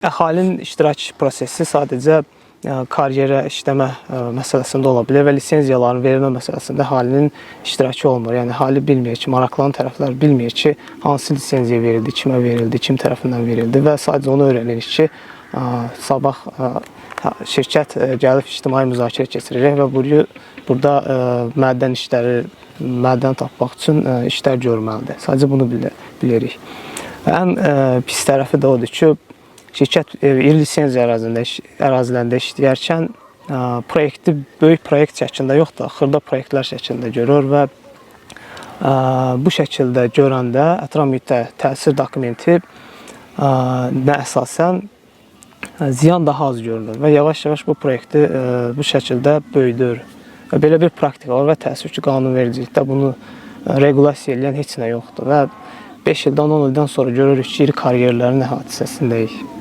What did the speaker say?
Əhalinin iştirak prosesi sadəcə karyera işləmə məsələsində ola bilər və lisenziyaların verilmə məsələsində əhalinin iştirakı olmur. Yəni əhali bilmir ki, maraqlanan tərəflər bilmir ki, hansı lisenziya verildi, kimə verildi, kim tərəfindən verildi və sadəcə onu öyrənirik ki, sabah şirkət gəlib ictimai müzakirə keçirir və burada mədən işləri, mədən tapmaq üçün işlər görməlidir. Sadəcə bunu bilirik. Ən pis tərəfi də odur ki, şirkət iri lisenziya ərazilərində işləyərkən proyekti böyük proyekt şəklində yox da, xırda proyektlər şəklində görür və bu şəkildə görəndə ətraf mühitə təsir dokumenti nə əsasən ziyan daha az görünür və yavaş-yavaş bu proyekti bu şəkildə böyüdür. Və belə bir praktika var və təəssüf ki, qanunvericilikdə bunu regulasiya edən heç nə yoxdur və 5 ildən 10 ildən sonra görürük ki, iri karyerlərin hadisəsindəyik.